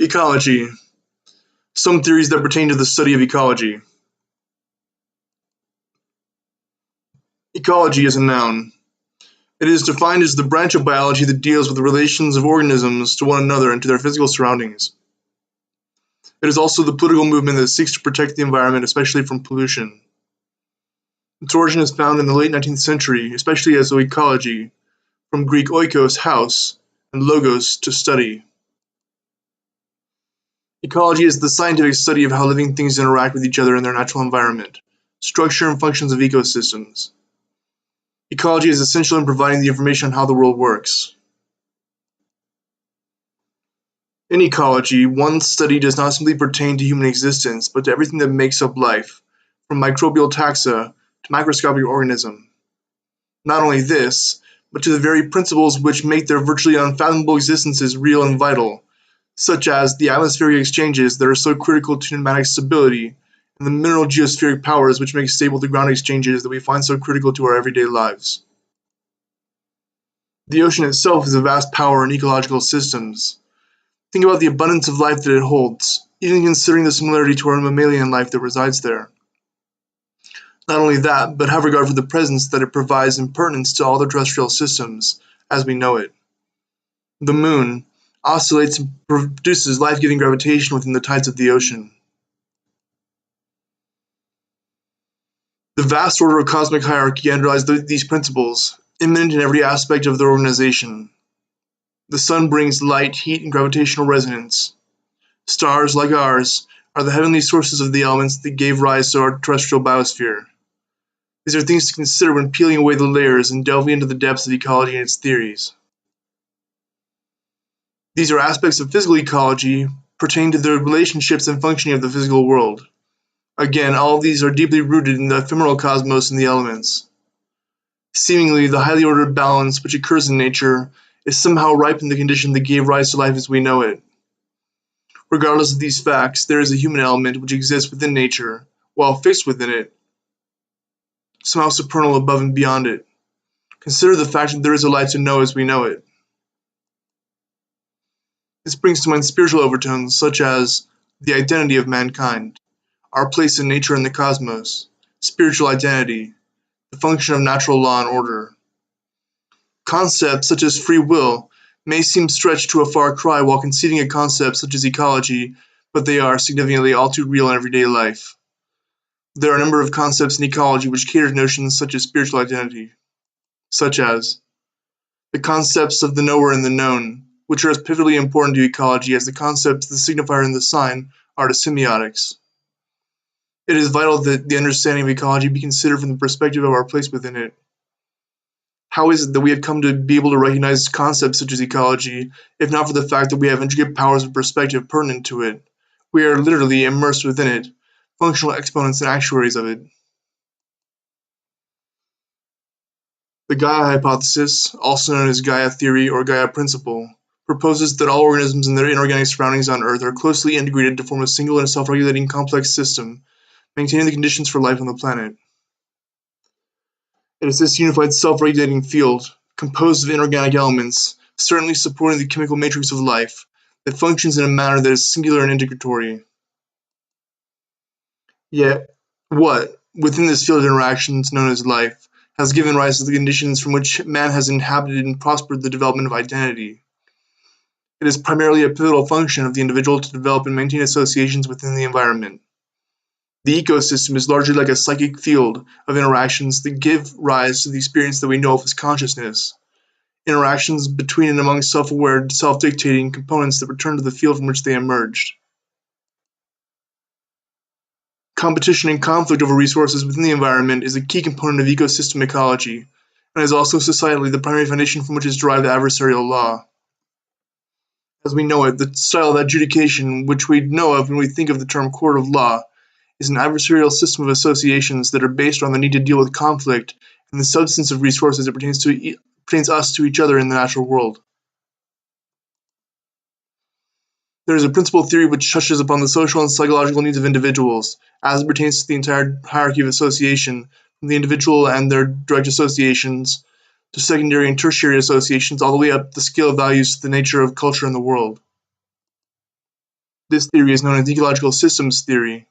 Ecology. Some theories that pertain to the study of ecology. Ecology is a noun. It is defined as the branch of biology that deals with the relations of organisms to one another and to their physical surroundings. It is also the political movement that seeks to protect the environment, especially from pollution. Its origin is found in the late 19th century, especially as oikology, from Greek oikos, house, and logos, to study. Ecology is the scientific study of how living things interact with each other in their natural environment, structure and functions of ecosystems. Ecology is essential in providing the information on how the world works. In ecology, one's study does not simply pertain to human existence, but to everything that makes up life, from microbial taxa to microscopic organism. Not only this, but to the very principles which make their virtually unfathomable existences real and vital, such as the atmospheric exchanges that are so critical to pneumatic stability, and the mineral geospheric powers which make stable the ground exchanges that we find so critical to our everyday lives. The ocean itself is a vast power in ecological systems. Think about the abundance of life that it holds, even considering the similarity to our mammalian life that resides there. Not only that, but have regard for the presence that it provides in pertinence to all the terrestrial systems, as we know it. The moon oscillates and produces life-giving gravitation within the tides of the ocean. The vast order of cosmic hierarchy underlies these principles, immanent in every aspect of their organization. The sun brings light, heat, and gravitational resonance. Stars, like ours, are the heavenly sources of the elements that gave rise to our terrestrial biosphere. These are things to consider when peeling away the layers and delving into the depths of ecology and its theories. These are aspects of physical ecology pertaining to the relationships and functioning of the physical world. Again, all of these are deeply rooted in the ephemeral cosmos and the elements. Seemingly, the highly ordered balance which occurs in nature is somehow ripe in the condition that gave rise to life as we know it. Regardless of these facts, there is a human element which exists within nature, while fixed within it, somehow supernal above and beyond it. Consider the fact that there is a life to know as we know it. This brings to mind spiritual overtones such as the identity of mankind, our place in nature and the cosmos, spiritual identity, the function of natural law and order. Concepts such as free will may seem stretched to a far cry while conceding a concept such as ecology, but they are significantly all too real in everyday life. There are a number of concepts in ecology which cater to notions such as spiritual identity, such as the concepts of the knower and the known, which are as pivotally important to ecology as the concepts of the signifier and the sign are to semiotics. It is vital that the understanding of ecology be considered from the perspective of our place within it. How is it that we have come to be able to recognize concepts such as ecology, if not for the fact that we have intricate powers of perspective pertinent to it? We are literally immersed within it, functional exponents and actuaries of it. The Gaia hypothesis, also known as Gaia theory or Gaia principle, proposes that all organisms and their inorganic surroundings on Earth are closely integrated to form a single and self-regulating complex system, maintaining the conditions for life on the planet. It is this unified self-regulating field, composed of inorganic elements, certainly supporting the chemical matrix of life, that functions in a manner that is singular and integratory. Yet, what, within this field of interactions known as life, has given rise to the conditions from which man has inhabited and prospered the development of identity? It is primarily a pivotal function of the individual to develop and maintain associations within the environment. The ecosystem is largely like a psychic field of interactions that give rise to the experience that we know of as consciousness. Interactions between and among self-aware, self-dictating components that return to the field from which they emerged. Competition and conflict over resources within the environment is a key component of ecosystem ecology, and is also societally the primary foundation from which is derived adversarial law. As we know it, the style of adjudication which we know of when we think of the term court of law is an adversarial system of associations that are based on the need to deal with conflict and the substance of resources that pertains us to each other in the natural world. There is a principal theory which touches upon the social and psychological needs of individuals, as it pertains to the entire hierarchy of association, from the individual and their direct associations, to secondary and tertiary associations, all the way up the scale of values to the nature of culture in the world. This theory is known as ecological systems theory,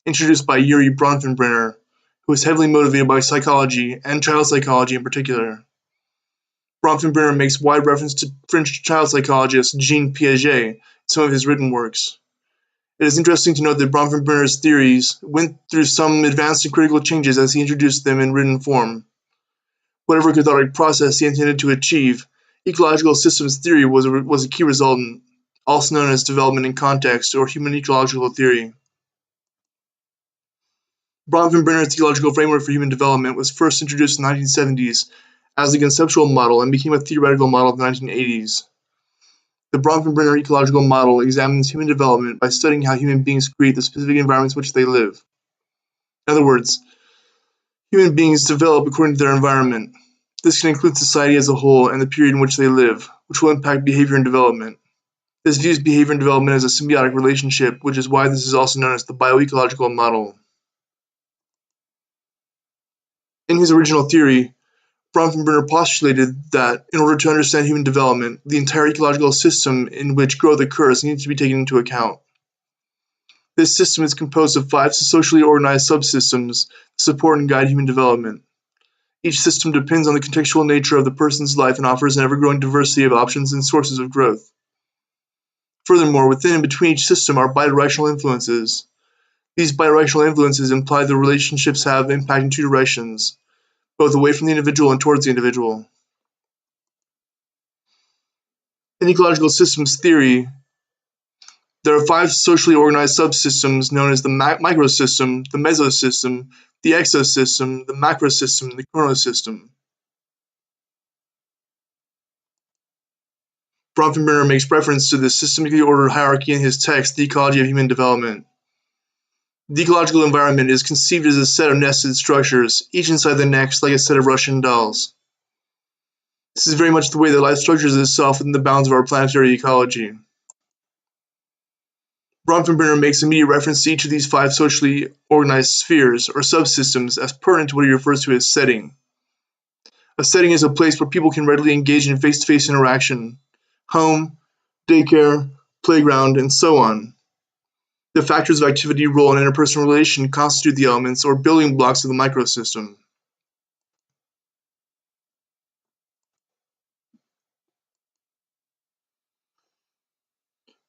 introduced by Yuri Bronfenbrenner, who was heavily motivated by psychology and child psychology in particular. Bronfenbrenner makes wide reference to French child psychologist Jean Piaget in some of his written works. It is interesting to note that Bronfenbrenner's theories went through some advanced and critical changes as he introduced them in written form. Whatever cathartic process he intended to achieve, ecological systems theory was a key resultant, also known as development in context or human ecological theory. Bronfenbrenner's ecological framework for human development was first introduced in the 1970s as a conceptual model and became a theoretical model in the 1980s. The Bronfenbrenner ecological model examines human development by studying how human beings create the specific environments in which they live. In other words, human beings develop according to their environment. This can include society as a whole and the period in which they live, which will impact behavior and development. This views behavior and development as a symbiotic relationship, which is why this is also known as the bioecological model. In his original theory, Bronfenbrenner postulated that in order to understand human development, the entire ecological system in which growth occurs needs to be taken into account. This system is composed of 5 socially organized subsystems that support and guide human development. Each system depends on the contextual nature of the person's life and offers an ever-growing diversity of options and sources of growth. Furthermore, within and between each system are bidirectional influences. These bidirectional influences imply the relationships have impact in 2 directions, both away from the individual and towards the individual. In ecological systems theory, there are 5 socially organized subsystems known as the microsystem, the mesosystem, the exosystem, the macrosystem, and the chronosystem. Bronfenbrenner makes reference to this systemically ordered hierarchy in his text, The Ecology of Human Development. The ecological environment is conceived as a set of nested structures, each inside the next like a set of Russian dolls. This is very much the way that life structures itself within the bounds of our planetary ecology. Bronfenbrenner makes immediate reference to each of these 5 socially organized spheres, or subsystems, as pertinent to what he refers to as setting. A setting is a place where people can readily engage in face-to-face interaction. Home, daycare, playground, and so on. The factors of activity, role, and interpersonal relation constitute the elements or building blocks of the microsystem.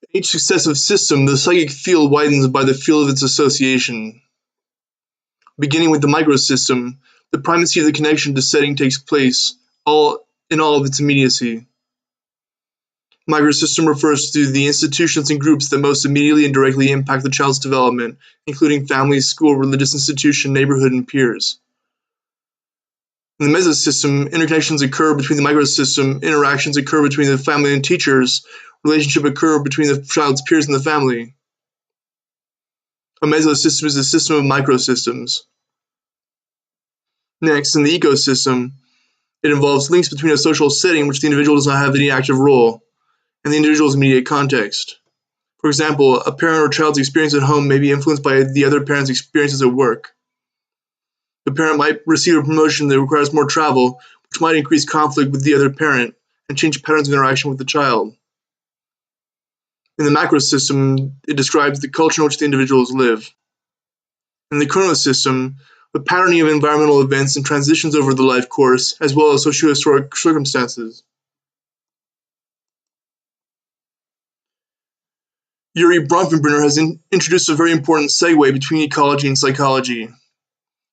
In each successive system, the psychic field widens by the field of its association. Beginning with the microsystem, the primacy of the connection to setting takes place in all of its immediacy. Microsystem refers to the institutions and groups that most immediately and directly impact the child's development, including family, school, religious institution, neighborhood, and peers. In the mesosystem, interconnections occur between the microsystem, interactions occur between the family and teachers, relationship occur between the child's peers and the family. A mesosystem is a system of microsystems. Next, in the ecosystem, it involves links between a social setting in which the individual does not have any active role, and the individual's immediate context. For example, a parent or child's experience at home may be influenced by the other parent's experiences at work. The parent might receive a promotion that requires more travel, which might increase conflict with the other parent and change patterns of interaction with the child. In the macrosystem, it describes the culture in which the individuals live. In the chronosystem, the patterning of environmental events and transitions over the life course, as well as socio-historic circumstances. Yuri Bronfenbrenner has introduced a very important segue between ecology and psychology.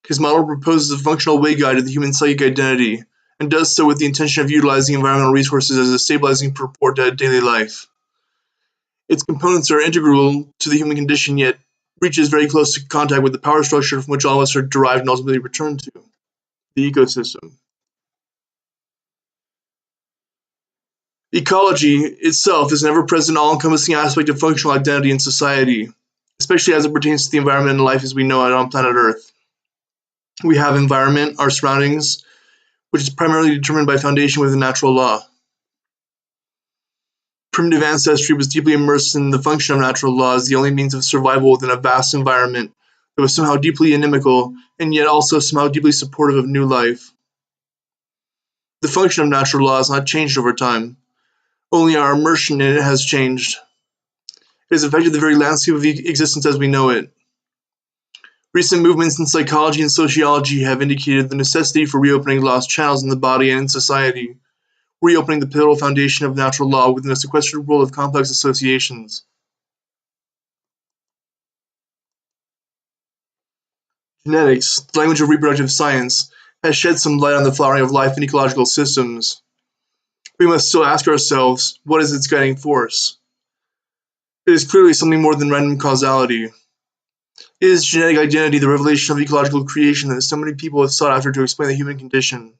His model proposes a functional waveguide of the human psychic identity, and does so with the intention of utilizing environmental resources as a stabilizing purport to daily life. Its components are integral to the human condition, yet reaches very close to contact with the power structure from which all of us are derived and ultimately returned to, the ecosystem. Ecology itself is an ever-present, all-encompassing aspect of functional identity in society, especially as it pertains to the environment and life as we know it on planet Earth. We have environment, our surroundings, which is primarily determined by foundation within natural law. Primitive ancestry was deeply immersed in the function of natural law as the only means of survival within a vast environment that was somehow deeply inimical and yet also somehow deeply supportive of new life. The function of natural law has not changed over time. Only our immersion in it has changed. It has affected the very landscape of existence as we know it. Recent movements in psychology and sociology have indicated the necessity for reopening lost channels in the body and in society, reopening the pivotal foundation of natural law within a sequestered world of complex associations. Genetics, the language of reproductive science, has shed some light on the flowering of life in ecological systems. We must still ask ourselves, what is its guiding force? It is clearly something more than random causality. Is genetic identity the revelation of ecological creation that so many people have sought after to explain the human condition?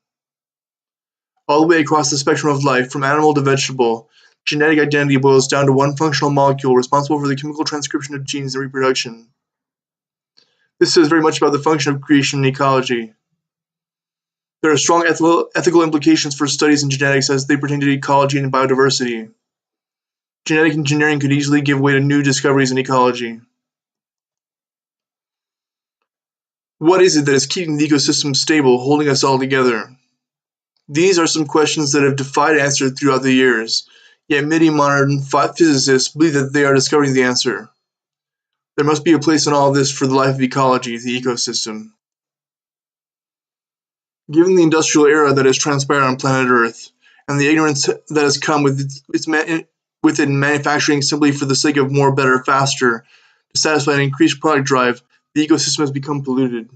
All the way across the spectrum of life, from animal to vegetable, genetic identity boils down to one functional molecule responsible for the chemical transcription of genes and reproduction. This is very much about the function of creation and ecology. There are strong ethical implications for studies in genetics as they pertain to ecology and biodiversity. Genetic engineering could easily give way to new discoveries in ecology. What is it that is keeping the ecosystem stable, holding us all together? These are some questions that have defied answer throughout the years, yet many modern physicists believe that they are discovering the answer. There must be a place in all of this for the life of ecology, the ecosystem. Given the industrial era that has transpired on planet Earth, and the ignorance that has come within manufacturing simply for the sake of more, better, faster, to satisfy an increased product drive, the ecosystem has become polluted.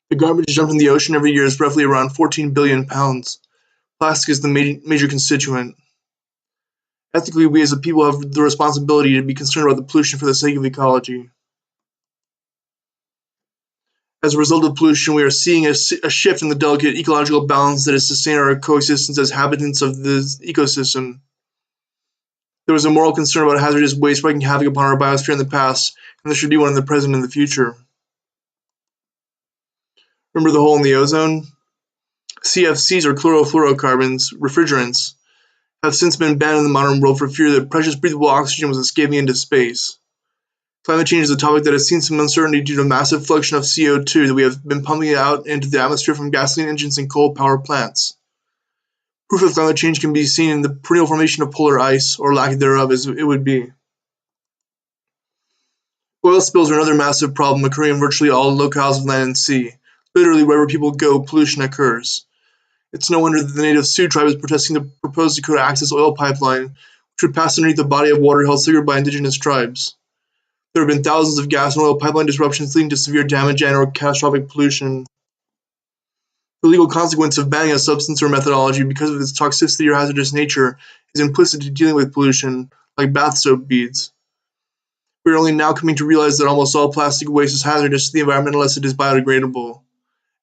The garbage dumped in the ocean every year is roughly around 14 billion pounds. Plastic is the major constituent. Ethically, we as a people have the responsibility to be concerned about the pollution for the sake of ecology. As a result of pollution, we are seeing a shift in the delicate ecological balance that has sustained our coexistence as inhabitants of this ecosystem. There was a moral concern about hazardous waste wreaking havoc upon our biosphere in the past, and there should be one in the present and the future. Remember the hole in the ozone? CFCs, or chlorofluorocarbons, refrigerants, have since been banned in the modern world for fear that precious breathable oxygen was escaping into space. Climate change is a topic that has seen some uncertainty due to massive fluxion of CO2 that we have been pumping out into the atmosphere from gasoline engines and coal power plants. Proof of climate change can be seen in the perennial formation of polar ice, or lack thereof as it would be. Oil spills are another massive problem occurring in virtually all locales of land and sea. Literally, wherever people go, pollution occurs. It's no wonder that the native Sioux tribe is protesting the proposed Dakota Access oil pipeline, which would pass underneath a body of water held sacred by indigenous tribes. There have been thousands of gas and oil pipeline disruptions leading to severe damage and/or catastrophic pollution. The legal consequence of banning a substance or methodology because of its toxicity or hazardous nature is implicit to dealing with pollution, like bath soap beads. We are only now coming to realize that almost all plastic waste is hazardous to the environment unless it is biodegradable.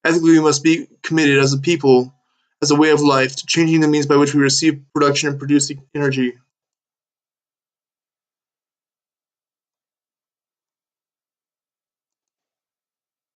Ethically, we must be committed as a people, as a way of life, to changing the means by which we receive, production, and produce energy.